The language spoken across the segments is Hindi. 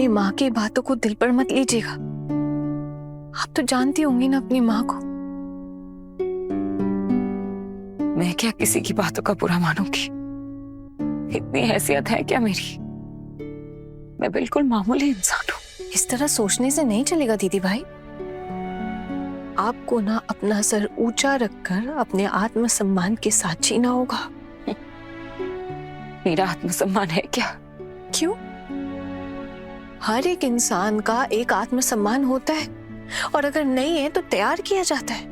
माँ की बातों को दिल पर मत लीजिएगा। आप तो जानती होंगी ना अपनी माँ को। मैं क्या किसी की बातों का बुरा मानूंगी? इतनी हैसियत है क्या मेरी? मैं बिल्कुल मामूली इंसान हूँ। इस तरह सोचने से नहीं चलेगा दीदी भाई। आपको ना अपना सर ऊंचा रखकर अपने आत्मसम्मान के साथ जीना होगा। मेरा आत्मसम्मान है क्या? क्यों? हर एक इंसान का एक आत्मसम्मान होता है, और अगर नहीं है तो तैयार किया जाता है।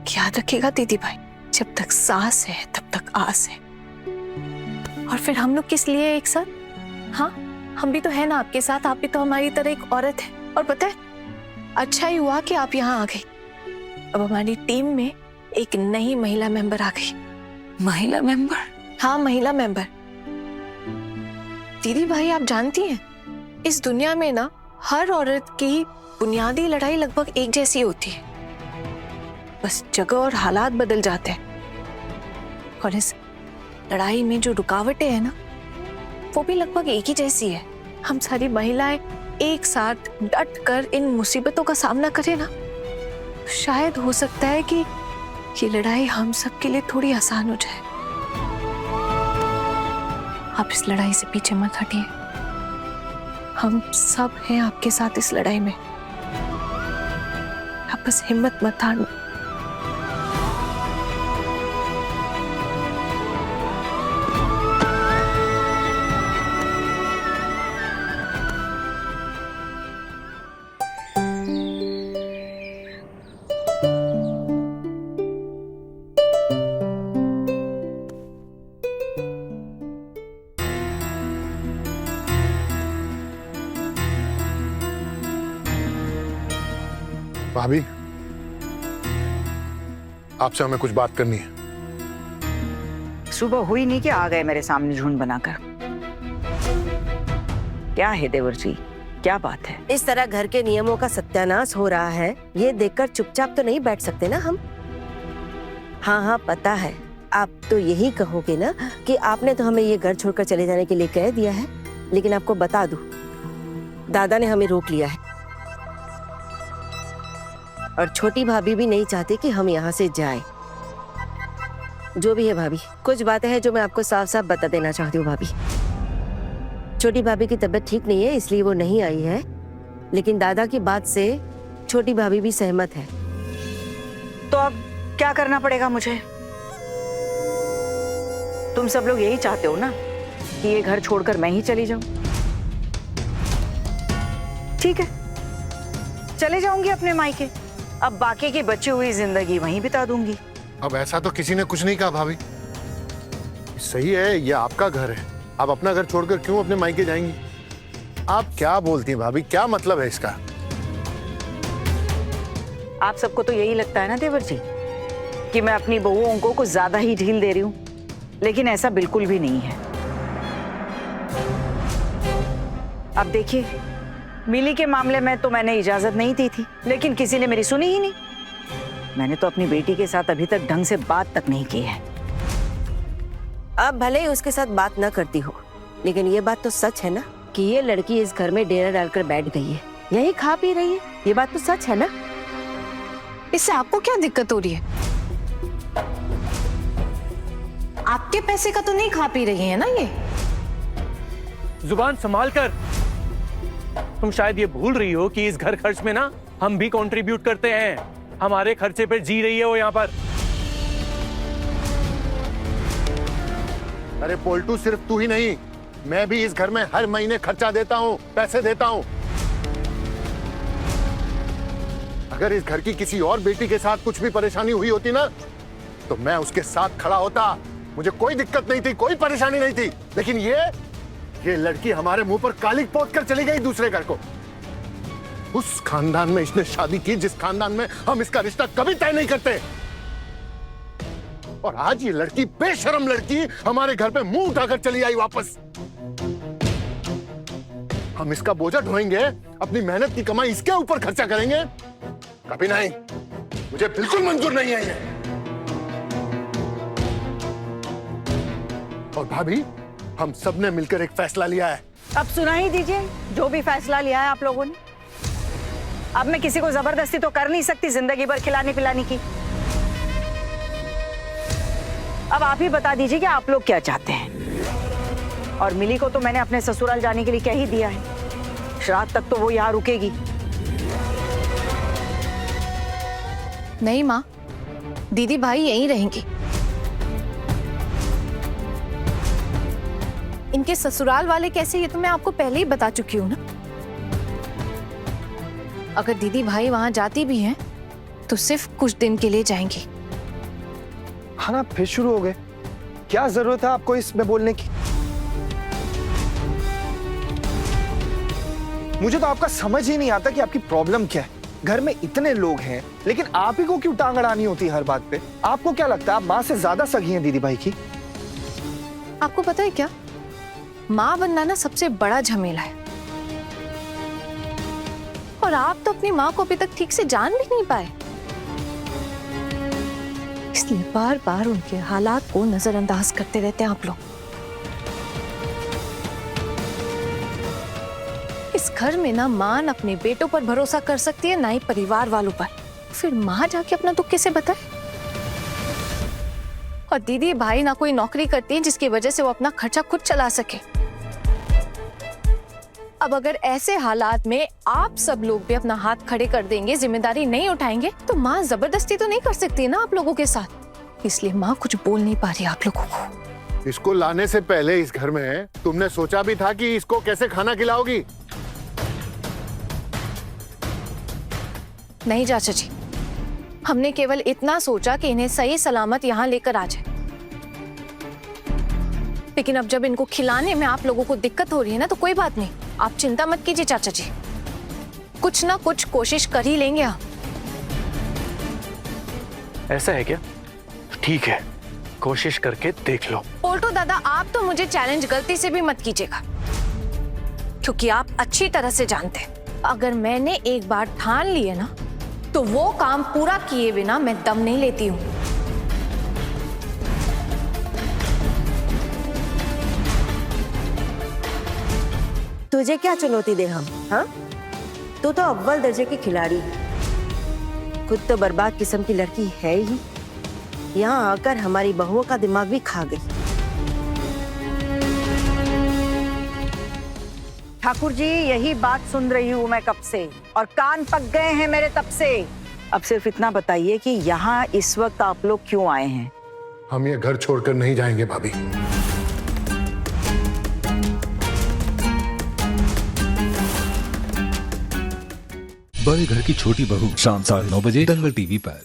याद रखिएगा दीदी भाई, जब तक सांस है तब तक आस है। और फिर हम लोग किस लिए एक साथ? हाँ, हम भी तो है ना आपके साथ। आप भी तो हमारी तरह एक औरत है। और पता है, अच्छा ही हुआ कि आप यहाँ आ गई। अब हमारी टीम में एक नई महिला मेंबर आ गई। महिला मेंबर? हाँ, महिला मेंबर। दीदी भाई, आप जानती हैं, इस दुनिया में ना हर औरत की बुनियादी लड़ाई लगभग एक जैसी होती है। बस जगह और हालात बदल जाते हैं। और इस लड़ाई में जो रुकावटें हैं ना, वो भी लगभग एक ही जैसी है। हम सारी महिलाएं एक साथ डट कर इन मुसीबतों का सामना करें ना, शायद हो सकता है कि ये लड़ाई हम सबके लिए थोड़ी आसान हो जाए। आप इस लड़ाई से पीछे मत हटिए। हम सब हैं आपके साथ इस लड़ाई में। आप बस हिम्मत मत हारना। भाभी, आपसे हमें कुछ बात करनी है। सुबह हुई नहीं कि आ गए मेरे सामने झुंड बनाकर। क्या है देवर जी, क्या बात है? इस तरह घर के नियमों का सत्यानाश हो रहा है, ये देखकर चुपचाप तो नहीं बैठ सकते ना हम। हाँ हाँ, पता है। आप तो यही कहोगे ना कि आपने तो हमें ये घर छोड़कर चले जाने के लिए कह दिया है। लेकिन आपको बता दूं, दादा ने हमें रोक लिया है। और छोटी भाभी भी नहीं चाहती कि हम यहाँ से जाएं। जो भी है भाभी, कुछ बातें हैं जो मैं आपको साफ साफ बता देना चाहती हूँ भाभी। छोटी भाभी की तबीयत ठीक नहीं है, इसलिए वो नहीं आई है। लेकिन दादा की बात से छोटी भाभी भी सहमत है। तो अब क्या करना पड़ेगा मुझे? तुम सब लोग यही चाहते हो ना कि ये घर छोड़कर मैं ही चली जाऊं? ठीक है, चले जाऊंगी अपने मायके। अब बाकी की बची हुई जिंदगी वहीं बिता दूंगी। अब ऐसा तो किसी ने कुछ नहीं कहा भाभी। सही है, ये आपका घर है। आप अपना घर छोड़कर क्यों अपने मायके जाएंगी? आप क्या बोलती हैं भाभी, क्या मतलब है इसका? आप सबको तो यही लगता है ना देवर जी कि मैं अपनी बहुओं को कुछ ज्यादा ही ढील दे रही हूँ, लेकिन ऐसा बिल्कुल भी नहीं है। अब देखिए, मिली के मामले में तो मैंने इजाजत नहीं दी थी, लेकिन किसी ने मेरी सुनी ही नहीं। मैंने तो अपनी बेटी के साथ अभी तक ढंग से बात तक नहीं की है। अब भले ही उसके साथ बात न करती हो, लेकिन ये बात तो सच है ना कि ये लड़की इस घर में डेरा डालकर बैठ गई है, यही खा पी रही है। ये बात तो सच है ना? इससे आपको क्या दिक्कत हो रही है? आपके पैसे का तो नहीं खा पी रही है ना ये? जुबान संभाल कर। तुम शायद ये भूल रही हो कि इस घर खर्च में ना हम भी कंट्रीब्यूट करते हैं। हमारे खर्चे पे जी रही है वो यहाँ पर। अरे पोल्टू, सिर्फ तू ही नहीं, मैं भी इस घर में हर महीने खर्चा देता हूँ, पैसे देता हूँ। अगर इस घर की किसी और बेटी के साथ कुछ भी परेशानी हुई होती ना, तो मैं उसके साथ खड़ा होता। मुझे कोई दिक्कत नहीं थी, कोई परेशानी नहीं थी। लेकिन ये लड़की हमारे मुंह पर कालिक पोत कर चली गई दूसरे घर को। उस खानदान में इसने शादी की जिस खानदान में हम इसका रिश्ता कभी तय नहीं करते। और आज ये लड़की, बेशरम लड़की, हमारे घर पे मुंह उठाकर चली आई वापस। हम इसका बोझा ढोएंगे, अपनी मेहनत की कमाई इसके ऊपर खर्चा करेंगे? कभी नहीं, मुझे बिल्कुल मंजूर नहीं है ये। और भाभी, हम सब ने मिलकर एक फैसला लिया है। अब सुना ही दीजिए जो भी फैसला लिया है आप लोगों ने। अब मैं किसी को जबरदस्ती तो कर नहीं सकती जिंदगी भर खिलाने पिलाने की। अब आप ही बता दीजिए कि आप लोग क्या चाहते हैं। और मिली को तो मैंने अपने ससुराल जाने के लिए कह ही दिया है। श्राद्ध तक तो वो यहाँ रुकेगी। नहीं माँ, दीदी भाई यहीं रहेंगी। इनके ससुराल वाले कैसे ये तो मैं आपको पहले ही बता चुकी हूँ ना। अगर दीदी भाई वहां जाती भी हैं तो सिर्फ कुछ दिन के लिए जाएंगी। हाँ ना, फिर शुरू हो गए। क्या जरूरत है आपको इसमें बोलने की? मुझे तो आपका समझ ही नहीं आता कि आपकी प्रॉब्लम क्या है। घर में इतने लोग हैं लेकिन आप ही को क्यों टांग अड़ानी होती है हर बात पे? आपको क्या लगता है आप माँ से ज्यादा सगी हैं दीदी भाई की? आपको पता है क्या, माँ बनना ना सबसे बड़ा झमेला है। और आप तो अपनी माँ को अभी तक ठीक से जान भी नहीं पाए, इसलिए बार बार उनके हालात को नजरअंदाज करते रहते हैं आप लोग। इस घर में ना माँ न अपने बेटों पर भरोसा कर सकती है ना ही परिवार वालों पर। फिर माँ जाके अपना दुख कैसे बताए? और दीदी भाई ना कोई नौकरी करती है जिसकी वजह से वो अपना खर्चा खुद चला सके। अब अगर ऐसे हालात में आप सब लोग भी अपना हाथ खड़े कर देंगे, जिम्मेदारी नहीं उठाएंगे, तो माँ जबरदस्ती तो नहीं कर सकती ना आप लोगों के साथ। इसलिए माँ कुछ बोल नहीं पा रही आप लोगों को। इसको लाने से पहले इस घर में तुमने सोचा भी था कि इसको कैसे खाना खिलाओगी? नहीं चाचा जी, हमने केवल इतना सोचा कि इन्हें सही सलामत यहाँ लेकर आ जाए। लेकिन अब जब इनको खिलाने में आप लोगों को दिक्कत हो रही है ना, तो कोई बात नहीं, आप चिंता मत कीजिए चाचा जी, कुछ ना कुछ कोशिश कर ही लेंगे हम। ऐसा है क्या? ठीक है, कोशिश करके देख लो। पोल्टो दादा, आप तो मुझे चैलेंज गलती से भी मत कीजिएगा, क्योंकि आप अच्छी तरह से जानते हैं अगर मैंने एक बार ठान लिए ना तो वो काम पूरा किए बिना मैं दम नहीं लेती हूँ। तुझे क्या चुनौती दे हम? हाँ, तू तो अव्वल दर्जे की खिलाड़ी, खुद तो बर्बाद किस्म की लड़की है ही, यहाँ आकर हमारी बहुओं का दिमाग भी खा गई। ठाकुर जी, यही बात सुन रही हूँ मैं कब से, और कान पक गए हैं मेरे तब से। अब सिर्फ इतना बताइए कि यहाँ इस वक्त आप लोग क्यों आए हैं? हम ये घर छोड़कर नहीं जाएंगे भाभी। बड़े घर की छोटी बहू शाम 9:30 दंगल टीवी पर।